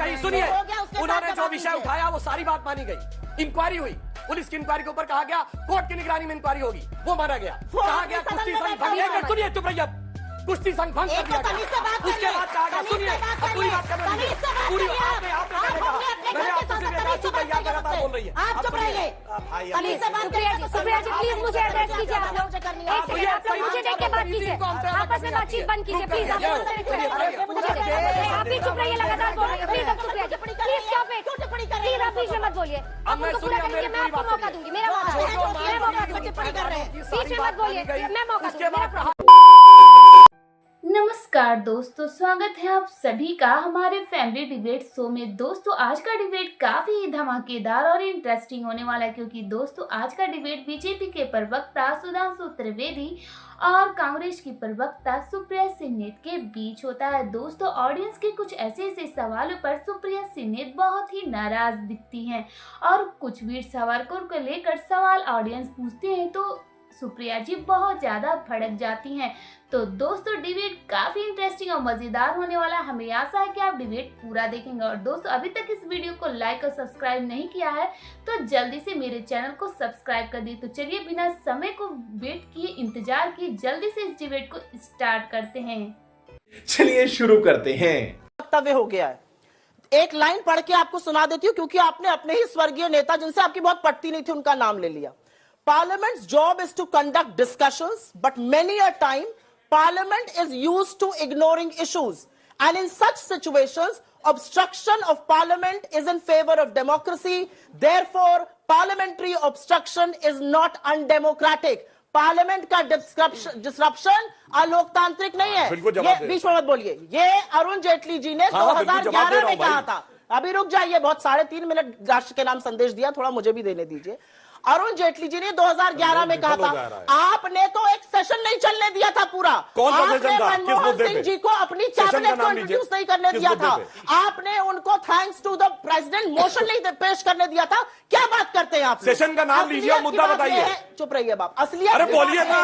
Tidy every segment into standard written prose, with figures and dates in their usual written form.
कही, सुनिए, उन्होंने जो विषय उठाया वो सारी बात मानी गई। इंक्वायरी हुई, पुलिस की इंक्वायरी के ऊपर कहा गया कोर्ट की निगरानी में इंक्वायरी होगी, वो माना गया। कहा गया कुश्ती संघ भंग, सुनिए चुप रहिए, कुश्ती संघ भंग कर दिया गया। उसके बाद कहा गया, सुनिए अब पूरी बात करना दीजिए, पूरी आपने कहा, मैंने आपसे सिर्फ चुप रहिए, आप लगातार बोल रही है। आप चुप रहिए। सुप्रिया जी प्लीज मुझे एड्रेस कीजिए। आप लोग एक सेकंड, आप लोग मुझे देख के बात कीजिए, आपस में बातचीत बंद कीजिए प्लीज। आप भी चुप रहिए, लगातार बोल रही है please. Supriya ji please stop it, please आप बीच में मत बोलिए। आप उनको पूरा करेंगे, मैं आपको मौका दूंगी, मेरा मौका दूंगी, मैं मौका दूंगी। बीच में मत बोलिए, मैं मौका दूंगी। नमस्कार दोस्तों, स्वागत है आप सभी का हमारे फैमिली डिबेट शो में। दोस्तों आज का डिबेट काफी धमाकेदार और इंटरेस्टिंग होने वाला है, क्योंकि दोस्तों आज का डिबेट बीजेपी के प्रवक्ता सुधांशु त्रिवेदी और कांग्रेस की प्रवक्ता सुप्रिया सिन्नेत के बीच होता है। दोस्तों ऑडियंस के कुछ ऐसे सवालों पर सुप्रिया सिन्नेत बहुत ही नाराज दिखती हैं और कुछ वीर सावरकर को लेकर सवाल ऑडियंस पूछते हैं तो सुप्रिया जी बहुत ज्यादा भड़क जाती हैं। तो दोस्तों डिबेट काफी इंटरेस्टिंग और मजेदार होने वाला है, हमें आशा है कि आप डिबेट पूरा देखेंगे। और दोस्तों अभी तक इस वीडियो को लाइक और सब्सक्राइब नहीं किया है तो जल्दी से मेरे चैनल को सब्सक्राइब कर दी। तो चलिए बिना समय को वेट किए, इंतजार किए, जल्दी से इस डिबेट को स्टार्ट करते हैं। चलिए शुरू करते हैं। वक्तव्य हो गया है, एक लाइन पढ़ के आपको सुना देती हूँ, क्योंकि आपने अपने ही स्वर्गीय नेता जिनसे आपकी बहुत पटती नहीं थी उनका नाम ले लिया। Parliament's job is to conduct discussions, but many a time Parliament is used to ignoring issues, and in such situations, obstruction of Parliament is in favor of democracy. Therefore, parliamentary obstruction is not undemocratic. Parliament का disruption अलोकतांत्रिक नहीं है। ये बीच में मत बोलिए। ये अरुण जेटली जी ने 2011 में कहा था। अभी रुक जाइए, बहुत 3.5 मिनट राष्ट्र के नाम संदेश दिया, थोड़ा मुझे भी देने दीजिए। अरुण जेटली जी ने 2011 में कहा था, आपने तो एक सेशन नहीं चलने दिया था पूरा। आपने मनमोहन सिंह जी को अपनी कैबिनेट को इंट्रोड्यूस नहीं करने दिया था। आपने उनको thanks to the president motion नहीं पेश करने दिया था। क्या बात करते हैं आप? सेशन का नाम लीजिए, मुद्दा बताइए। चुप रहिए बाप, असलियत अरे बोलिए ना,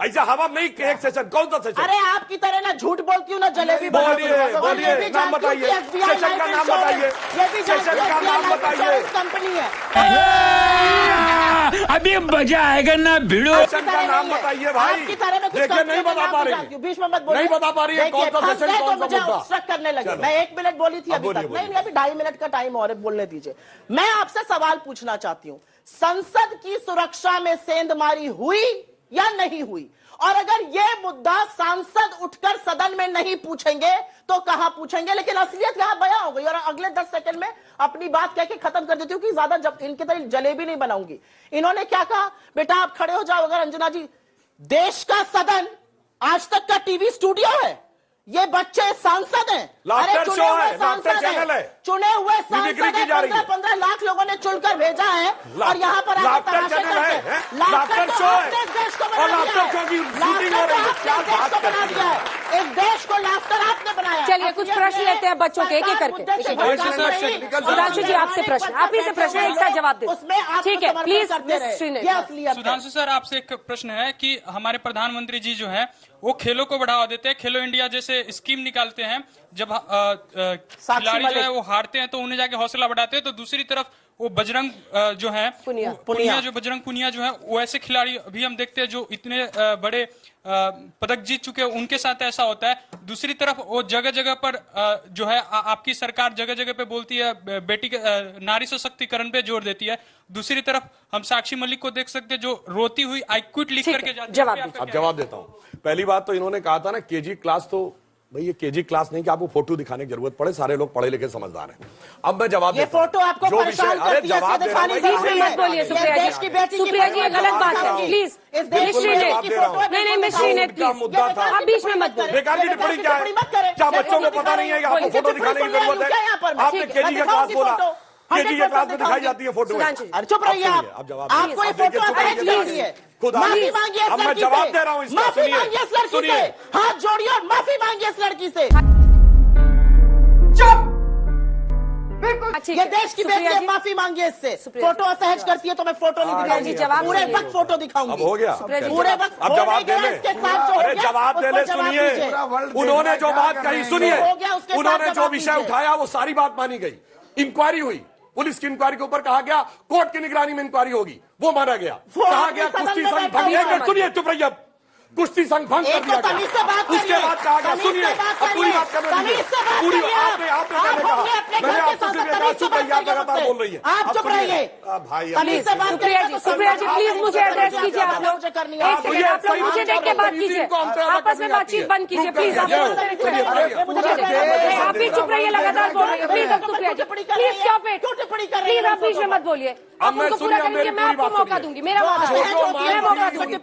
ऐसा हवा नहीं कि एक सेशन, कौन सा सेशन? अरे आपकी तरह ना झूठ बोलती हूँ ना जलेबी। बोलिए, नाम बताइए, सेशन का नाम बताइए, सेशन का नाम बताइए। कंपनी है, अभी मजा आएगा ना भिड़ो। सेशन का नाम बताइए भाई। देखिए नहीं बता पा रही, बीच में मत बोलिए, नहीं बता पा रही है कौन सा सेशन, कौन सा मुद्दा। ऑब्स्ट्रक्ट करने लगे। मैं 1 मिनट बोली थी अभी तक, नहीं अभी 2.5 मिनट का टाइम और बोलने दीजिए। मैं आपसे सवाल पूछना चाहती हूँ, संसद की सुरक्षा में सेंधमारी हुई या नहीं हुई? और अगर यह मुद्दा सांसद उठकर सदन में नहीं पूछेंगे तो कहां पूछेंगे? लेकिन असलियत यहां बयां हो गई और अगले 10 सेकंड में अपनी बात कह के खत्म कर देती हूं कि ज्यादा जब इनके तरह जलेबी नहीं बनाऊंगी। इन्होंने क्या कहा, बेटा आप खड़े हो जाओ। अगर अंजना जी, देश का सदन आज तक का टीवी स्टूडियो है, ये बच्चे सांसद हैं, लाफ्टर शो है, लाफ्टर चैनल है, चुने हुए सांसद हैं, 15-15 लाख लोगों ने चुनकर भेजा है और यहाँ पर लाफ्टर चैनल है, लाफ्टर शो है और लाफ्टर शो की शूटिंग हो रही है। क्या बात करती है? इस देश को लाफ्टर आपने बनाया। चलिए कुछ प्रश्न लेते हैं बच्चों के, एक-एक करके। सुधांशु जी आपसे प्रश्न, आप ही से प्रश्न एक साथ जवाब दें। ठीक है प्लीज। सुधांशु सर आपसे एक प्रश्न है कि हमारे प्रधानमंत्री जी जो है वो खेलों को बढ़ावा देते हैं, खेलो इंडिया जैसे स्कीम निकालते हैं, जब खिलाड़ी जो है वो हारते हैं तो उन्हें जाके हौसला बढ़ाते हैं, तो दूसरी तरफ वो बजरंग जो है बजरंग पुनिया जो है वो ऐसे खिलाड़ी अभी हम देखते हैं जो इतने बड़े पदक जीत चुके हैं, उनके साथ ऐसा होता है। दूसरी तरफ वो जगह जगह पर जो है आपकी सरकार जगह जगह पे बोलती है बेटी के नारी सशक्तिकरण पे जोर देती है। दूसरी तरफ हम साक्षी मलिक को देख सकते हैं जो रोती हुई आई क्विट लिख करके जाती है। अब जवाब देता हूँ। पहली बात तो इन्होंने कहा था ना केजी क्लास, तो भाई ये केजी क्लास नहीं कि आपको फोटो दिखाने की जरूरत पड़े, सारे लोग पढ़े लिखे समझदार हैं। अब मैं जवाब देता हूं। फोटो आपको जो विषय, अरे जवाब दे रहा हूं। मत बोलिए सुप्रिया जी, ये गलत बात है प्लीज। नहीं मिस श्रीनेत प्लीज, आप बीच में मत बोलिए। बेकार की टिप्पणी क्या है? क्या बच्चों को पता नहीं है कि आपको फोटो दिखाने की जरूरत है? आपने केजी का क्लास बोला, केजी के क्लास में दिखाई जाती है फोटो। चुप रहिए आप, आपको ये फोटो है, माफी मांगिए। अब मैं जवाब दे रहा हूँ, माफी मांगिए इस लड़की से, हाथ जोड़िए और माफी मांगिए इस लड़की से। ये देश की बेटी है, माफी मांगिए इससे। फोटो असहज करती है तो मैं फोटो नहीं दिखाऊंगी, पूरे वक्त फोटो दिखाऊंगी। अब हो गया, पूरे वक्त अब जवाब दे ले। अरे जवाब दे ले, सुनिए उन्होंने जो बात कही, सुनिए उन्होंने जो विषय उठाया वो सारी बात मानी गई। इंक्वायरी हुई, पुलिस की इंक्वायरी के ऊपर कहा गया कोर्ट की निगरानी में इंक्वायरी होगी, वो माना गया। कहा गया कुश्ती संघ भंग, सुनिए चुप रहिए, कुश्ती संघ भंग कर दिया गया। उसके बाद कहा गया, सुनिए अब पूरी बात करने दीजिए, पूरी आपने मैंने आपसे सिर्फ एक चुप रहिए, आप लगातार बोल रही है, आप चुप रहिए भाई। सुप्रिया जी प्लीज मुझे एड्रेस कीजिए। आप लोग आप लोग मुझे देख के बात कीजिए, आपस में बातचीत बंद कीजिए प्लीज। आप भी चुप रहिए, लगातार बोल रही है प्लीज। अब Supriya ji please stop it, please आप बीच में मत बोलिए। अब मैं पूरा करेंगे, मैं आपको मौका दूंगी, मेरा मौका, मैं मौका दूंगी।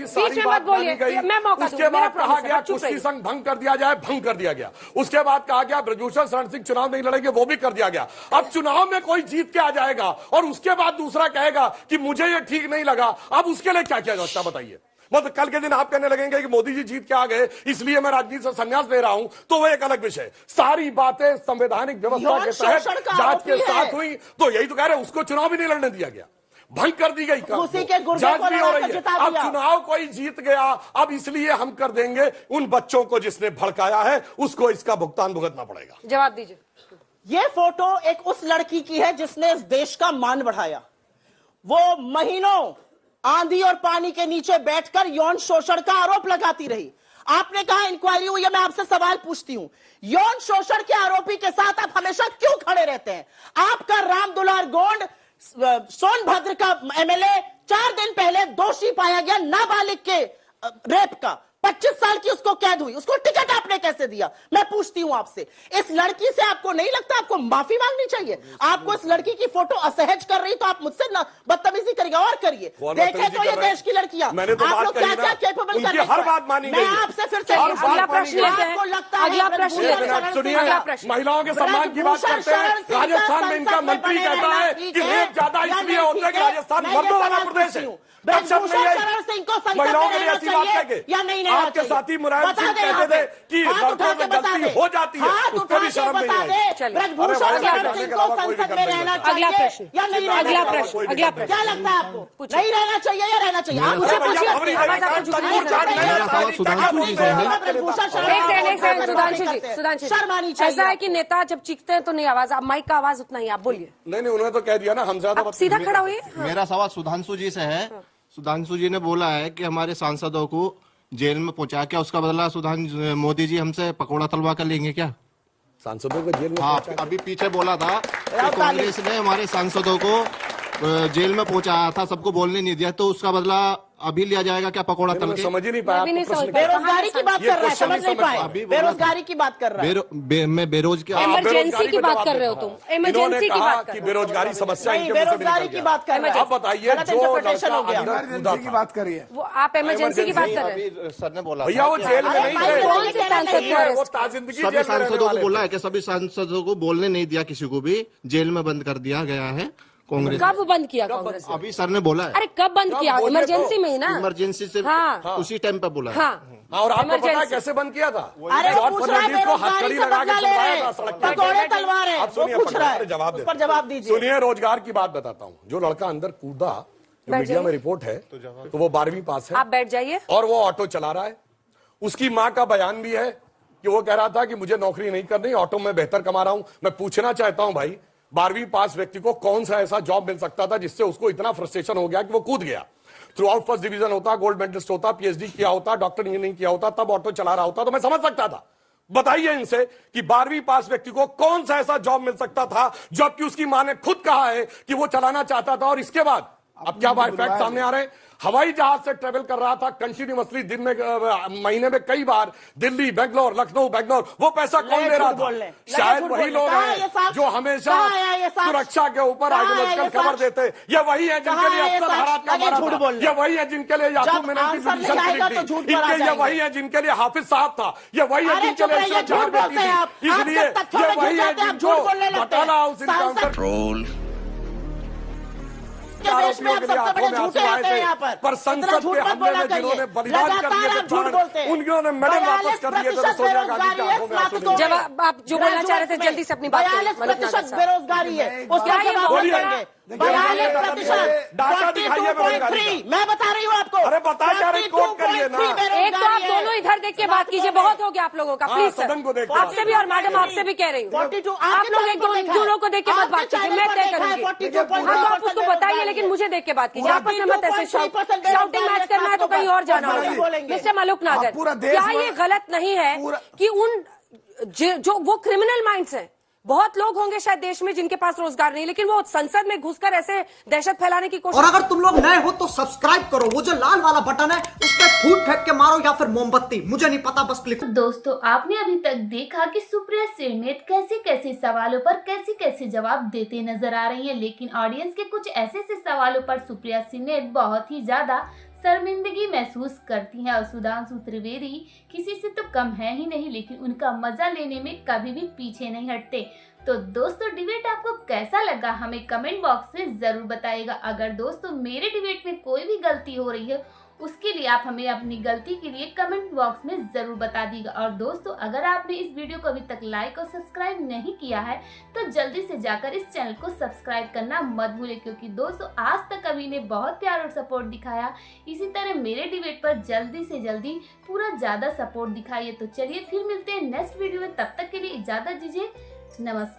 बीच में मत बोलिए, मैं मौका दूंगी। उसके बाद कहा गया कुश्ती संघ भंग कर दिया जाए, भंग कर दिया गया। उसके बाद कहा गया ब्रजभूषण शरण सिंह चुनाव नहीं लड़ेंगे, वो भी कर दिया गया। अब चुनाव में कोई जीत के आ जाएगा और उसके बाद दूसरा कहेगा कि मुझे ये ठीक नहीं लगा, अब उसके लिए क्या किया जाता बताइए। मतलब कल के दिन आप कहने लगेंगे कि मोदी जी जीत के आ गए इसलिए मैं राजनीति से संन्यास ले रहा हूं, तो वो एक अलग विषय। सारी बातें संवैधानिक व्यवस्था के तहत जांच के साथ हुई, तो यही तो कह रहे हैं उसको चुनाव भी नहीं लड़ने दिया गया, भंग कर दी गई, जांच भी हो रही है। अब चुनाव कोई जीत गया, अब इसलिए हम कर देंगे, उन बच्चों को जिसने भड़काया है उसको इसका भुगतान भुगतना पड़ेगा। जवाब दीजिए। ये फोटो एक उस लड़की की है जिसने इस देश का मान बढ़ाया। वो महीनों आंधी और पानी के नीचे बैठकर यौन शोषण का आरोप लगाती रही। आपने कहा इंक्वायरी हुई है, मैं आपसे सवाल पूछती हूं, यौन शोषण के आरोपी के साथ आप हमेशा क्यों खड़े रहते हैं? आपका राम दुलार गोंड सोनभद्र का एमएलए 4 दिन पहले दोषी पाया गया नाबालिग के रेप का, 25 साल की उसको कैद हुई, उसको टिकट आपने कैसे दिया? मैं पूछती हूं आपसे, इस लड़की से आपको नहीं लगता आपको माफी मांगनी चाहिए? आपको इस लड़की की फोटो असहज कर रही तो आप मुझसे बदतमीजी करिएगा और करिए। देखे तो ये देश की लड़कियां, आप लोग क्या क्या कैपेबल कर रहे हैं? हर बात मानी गई। मैं आपसे फिर से अगला प्रश्न लेते हैं, अगला प्रश्न लेते हैं। सुनिए, महिलाओं के सम्मान की बात करते हैं। राजस्थान में इनका मंत्री कहता है कि रेप ज्यादा इसलिए होते हैं कि राजस्थान मर्दों वाला प्रदेश है। महिलाओं के लिए ऐसी बात कह या नहीं? आपके साथी मुलायम सिंह कहते थे कि लड़कों से गलती हो जाती है, उसको भी शर्म नहीं आई। अगला प्रश्न, अगला प्रश्न, अगला प्रश्न। क्या लगता है आपको, नहीं रहना चाहिए या रहना चाहिए? आप मुझे सुधांशु जी, ऐसा है कि नेता जब चीखते हैं तो नहीं आवाज, आप माइक का आवाज उतना ही आप बोलिए। नहीं, उन्होंने तो कह दिया ना, हम ज्यादा सीधा खड़ा हुई। मेरा सवाल सुधांशु जी से है। सुधांशु जी ने बोला है कि हमारे सांसदों को जेल में पहुंचा, क्या उसका बदला मोदी जी हमसे पकौड़ा तलवा कर लेंगे क्या? सांसदों को जेल में? हाँ, अभी पीछे बोला था कि कांग्रेस ने हमारे सांसदों को जेल में पहुंचाया था, सबको बोलने नहीं दिया, तो उसका बदला अभी लिया जाएगा क्या पकौड़ा तल के? समझ ही नहीं पाया। बेरोजगारी की बात कर रहा है, समझ नहीं पाए। बेरोजगारी की बात कर रहा है। मैं बेरोजगार, इमरजेंसी की बात कर रहे हो तुम, इमरजेंसी की बात की बेरोजगारी समस्या, बेरोजगारी की बात कर रहे हैं। आप बताइए, जो की बात करिए, वो आप इमरजेंसी की बात कर रहे हैं। सर ने बोला भैया वो जेल में नहीं थे, कौन से सांसद को वो ताजिंदगी सभी सांसदों को बोला है कि सभी सांसदों को बोलने नहीं दिया, किसी को भी जेल में बंद कर दिया गया है कांग्रेस। कब बंद किया कांग्रेस? अभी सर ने बोला है। अरे कब बंद किया? इमरजेंसी में ही ना, इमरजेंसी से उसी टाइम पे बोला है। और आपको पता है कैसे बंद किया था? अरे जॉर्ज पूछ रहा है, फर्नांडिस को हथकड़ी लगा के चलवाया था सड़क पर। पकौड़े तलवार है, आप सुनिए, पूछ रहा है, जवाब पर जवाब दीजिए। सुनिए, रोजगार की बात बताता हूँ। जो लड़का अंदर कूदा, जो मीडिया में रिपोर्ट है, तो वो 12वीं पास है, आप बैठ जाइए, और वो ऑटो चला रहा है। उसकी माँ का बयान भी है कि वो कह रहा था कि मुझे नौकरी नहीं करनी, ऑटो में बेहतर कमा रहा हूं। मैं पूछना चाहता हूं भाई, 12वीं पास व्यक्ति को कौन सा ऐसा जॉब मिल सकता था जिससे उसको इतना फ्रस्ट्रेशन हो गया कि वो कूद गया? थ्रू आउट फर्स्ट डिवीजन होता, गोल्ड मेडलिस्ट होता, पीएचडी किया होता, डॉक्टर इंजीनियरिंग किया होता, तब ऑटो चला रहा होता, तो मैं समझ सकता था। बताइए इनसे कि 12वीं पास व्यक्ति को कौन सा ऐसा जॉब मिल सकता था, जबकि उसकी मां ने खुद कहा है कि वो चलाना चाहता था। और इसके बाद अब क्या फैक्ट सामने आ रहे हैं? हवाई जहाज से ट्रेवल कर रहा था कंटिन्यूअसली, दिन में, महीने में कई बार, दिल्ली, बेंगलोर, लखनऊ, बेंगलोर। वो पैसा कौन दे रहा था? शायद वही लोग हैं जो हमेशा सुरक्षा के ऊपर आइडियोलॉजिकल खबर देते। ये वही है जिनके लिए अफसर हालात का मारा था। ये वही है जिनके लिए याकूब मेनन की पिटीशन खरीदी थी। ये वही है जिनके लिए हाफिज साहब था। ये वही है जिनके लिए इशरत जहां बेटी थी। इसलिए ये वही है जिनको घोटाला हाउस इनकाउंटर के देश में आप सबसे बड़े झूठे होते हैं यहाँ पर संसद के हमले में जिन्होंने बलिदान कर दिए थे प्राण, उन्होंने मेडल वापस कर दिए थे सोनिया गांधी के आंखों में आंसू दिए। जब आप जो बोलना चाह रहे थे जल्दी से अपनी बात 42% बेरोजगारी है, उसका जवाब देंगे। 42%, 42.3, मैं बता रही हूँ आपको। अरे बता क्या रही, कोट करिए ना। एक तो आप दोनों इधर देख के बात कीजिए, बहुत हो गया आप लोगों का, प्लीज सदन को देखो। आपसे भी और मैडम आपसे भी कह रही हूँ, आप लोग एक दोनों को देख के मत बात कीजिए, मैं तय करूंगी। हाँ तो आप उसको बताइए, लेकिन मुझे देख के बात कीजिए, आपस में मत ऐसे शाउटिंग मैच करना है तो कहीं और जाना होगा। मिस्टर मलूक नागर, क्या ये गलत नहीं है कि उन जो वो क्रिमिनल माइंड्स हैं, बहुत लोग होंगे शायद देश में जिनके पास रोजगार नहीं, लेकिन वो संसद में घुसकर ऐसे दहशत फैलाने की कोशिश। और अगर तुम लोग नए हो तो सब्सक्राइब करो, वो जो लाल वाला बटन है उस पर फूट फेंक के मारो या फिर मोमबत्ती, मुझे नहीं पता, बस क्लिक। दोस्तों आपने अभी तक देखा कि सुप्रिया सिरनेत कैसे कैसे सवालों पर कैसे कैसे जवाब देते नजर आ रही है, लेकिन ऑडियंस के कुछ ऐसे सवालों पर सुप्रिया सिरनेत बहुत ही ज्यादा शर्मिंदगी महसूस करती हैं और सुधांशु त्रिवेदी किसी से तो कम है ही नहीं, लेकिन उनका मजा लेने में कभी भी पीछे नहीं हटते। तो दोस्तों डिबेट आपको कैसा लगा हमें कमेंट बॉक्स में जरूर बताइएगा। अगर दोस्तों मेरे डिबेट में कोई भी गलती हो रही है उसके लिए आप हमें अपनी गलती के लिए कमेंट बॉक्स में जरूर बता दीजिएगा। और दोस्तों अगर आपने इस वीडियो को अभी तक लाइक और सब्सक्राइब नहीं किया है तो जल्दी से जाकर इस चैनल को सब्सक्राइब करना मत भूलें, क्योंकि दोस्तों आज तक अभी ने बहुत प्यार और सपोर्ट दिखाया, इसी तरह मेरे डिबेट पर जल्दी से जल्दी पूरा ज्यादा सपोर्ट दिखाइए। तो चलिए फिर मिलते हैं नेक्स्ट वीडियो में, तब तक के लिए इजाजत दीजिए, नमस्कार।